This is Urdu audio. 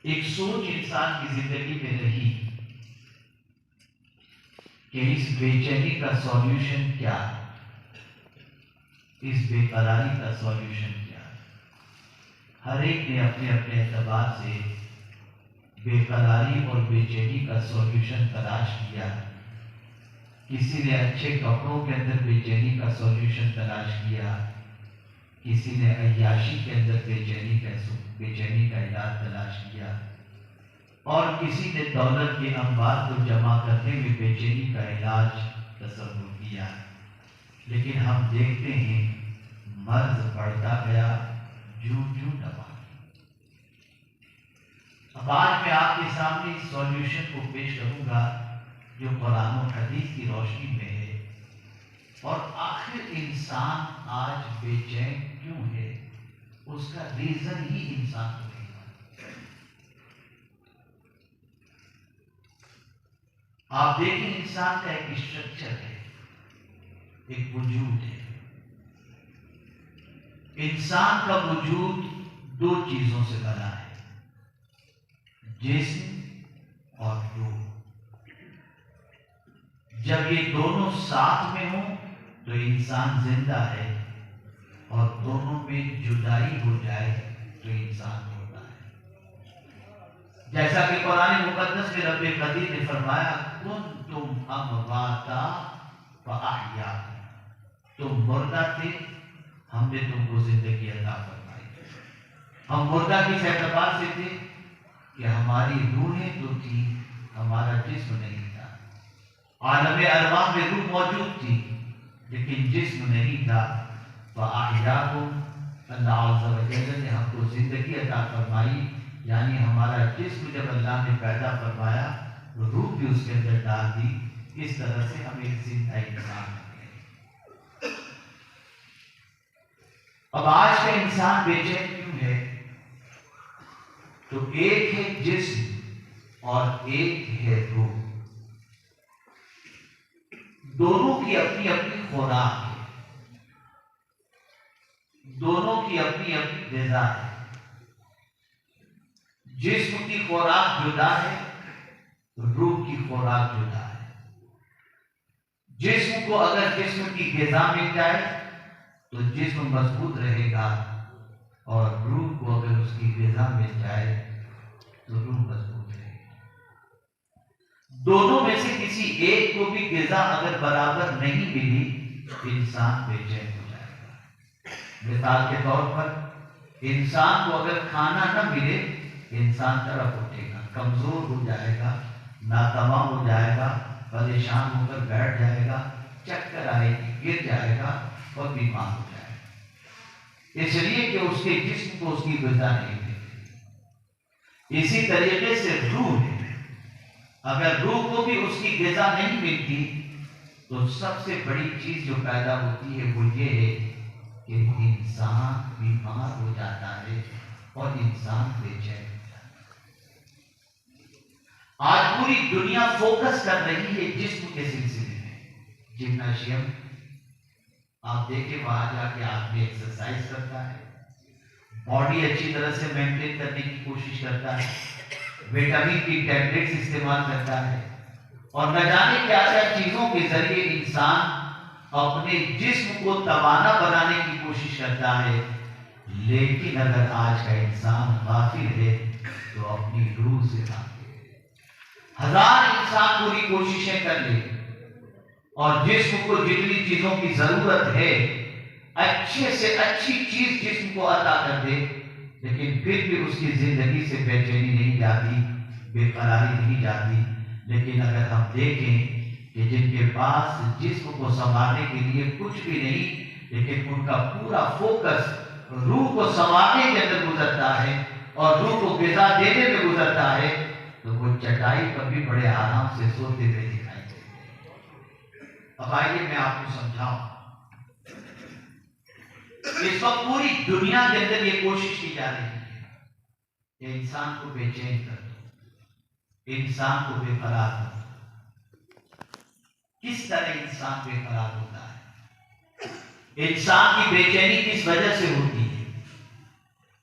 ایک سوچ انسان کی زندگی میں رہی کہ اس بے چینی کا سولیوشن کیا ہے، اس بے قراری کا سولیوشن کیا ہے۔ ہر ایک نے اپنے اپنے اعتبار سے بے قراری اور بے چینی کا سولیوشن تلاش کیا۔ کسی نے اچھے کپڑوں کے اندر بے چینی کا سولیوشن تلاش کیا، کسی نے عیاشی کے اندر بے چینی کا علاج تلاش کیا، اور کسی نے دولت کے انبار کو جمع کرنے میں بے چینی کا علاج تصور کیا۔ لیکن ہم دیکھتے ہیں مرض بڑھتا گیا، جوں دوا۔ اب آج میں آپ کے سامنے اس سولیوشن کو پیش کروں گا جو قرآن و حدیث کی روشنی میں ہے، اور آخر انسان آج بے چین کیوں ہے، اس کا ریزن ہی انسان کو نہیں معلوم۔ آپ دیکھیں انسان کا ایک اسٹرکچر ہے، ایک وجود ہے۔ انسان کا وجود دو چیزوں سے بنا ہے، جسم اور روح۔ جب یہ دونوں ساتھ میں ہوں تو انسان زندہ ہے، اور دونوں میں جدائی ہو جائے تو انسان ہوتا ہے۔ جیسا کہ قرآن مقدس میں رب قدیر نے فرمایا، کنتم امواتا فاحیاکم، تم مردہ تھے، ہم نے تم کو زندگی عطا فرمائی۔ ہم مردہ کس اعتبار سے تھے کہ ہماری روحیں تو تھی، ہمارا جسم نہیں تھا۔ عالم ارواح میں روح موجود تھی لیکن جسم نہیں تھا۔ فَأَحْيَاكُمْ، اللہ عز و جل نے ہم کو زندگی عطا فرمائی، یعنی ہمارا جسم جب اللہ نے پیدا فرمایا، روح بھی اس کے اندر ڈال دی، اس طرح سے ہم ایک زندہ انسان بن گئے۔ اب آج کا انسان بے چین کیوں ہے؟ تو ایک ہے جسم اور ایک ہے روح، دونوں کی اپنی اپنی خوراک ہے، دونوں کی اپنی اپنی غذا ہے۔ جسم کی خوراک جدا ہے، روح کی خوراک جدا ہے۔ جسم کو اگر جسم کی غذا مل جائے تو جسم مضبوط رہے گا، اور روح کو اگر اس کی غذا مل جائے تو روح مضبوط رہے گی۔ دونوں میں سے کسی ایک کو بھی غذا اگر برابر نہیں ملی تو انسان بے چین ہو جائے گا۔ مثال کے طور پر انسان کو اگر کھانا نہ ملے، انسان طرف اٹھے گا، کمزور ہو جائے گا، ناتواں ہو جائے گا، پریشان ہو کر بیٹھ جائے گا، چکر آئے گی، گر جائے گا اور بیمار ہو جائے گا، اس لیے کہ اس کے جسم کو اس کی غذا نہیں ملتی۔ اسی طریقے سے روح ہے، اگر روح کو بھی اس کی غذا نہیں ملتی تو سب سے بڑی چیز جو پیدا ہوتی ہے وہ یہ ہے کہ انسان بیمار ہو جاتا ہے اور انسان بے چین ہو جاتا ہے۔ آج پوری دنیا فوکس کر رہی ہے جسم کے سلسلے میں۔ جمناشیم آپ دیکھیں، وہاں جا کے آدمی ایکسرسائز کرتا ہے، باڈی اچھی طرح سے مینٹین کرنے کی کوشش کرتا ہے، وٹامن کی ٹیبلٹس استعمال کرتا ہے، اور نہ جانے کیا کیا چیزوں کے ذریعے انسان اپنے جسم کو توانا بنانے کی کوشش کرتا ہے۔ لیکن اگر آج کا انسان غافل ہے تو اپنی روح سے غافل ہے۔ ہزار انسان پوری کوششیں کر لے اور جسم کو جتنی چیزوں کی ضرورت ہے اچھے سے اچھی چیز جسم کو عطا کر دے، لیکن پھر بھی اس کی زندگی سے بے چینی نہیں جاتی، بے قراری نہیں جاتی۔ لیکن اگر ہم دیکھیں کہ جن کے پاس جسم کو سنبھالنے کے لیے کچھ بھی نہیں، لیکن ان کا پورا فوکس روح کو سنبھالنے کے اندر گزرتا ہے اور روح کو غذا دینے میں گزرتا ہے، تو وہ چٹائی پر بھی بڑے آرام سے سوتے ہوئے دکھائی دیتے ہیں۔ اب آئیے میں آپ کو سمجھاؤں، اس وقت پوری دنیا کے اندر یہ کوشش کی جا رہی ہے کہ انسان کو بے چین کر دو، انسان کو بے قرار کر دو۔ کس طرح انسان بے قرار ہوتا ہے؟ انسان کی بے چینی کس وجہ سے ہوتی ہے؟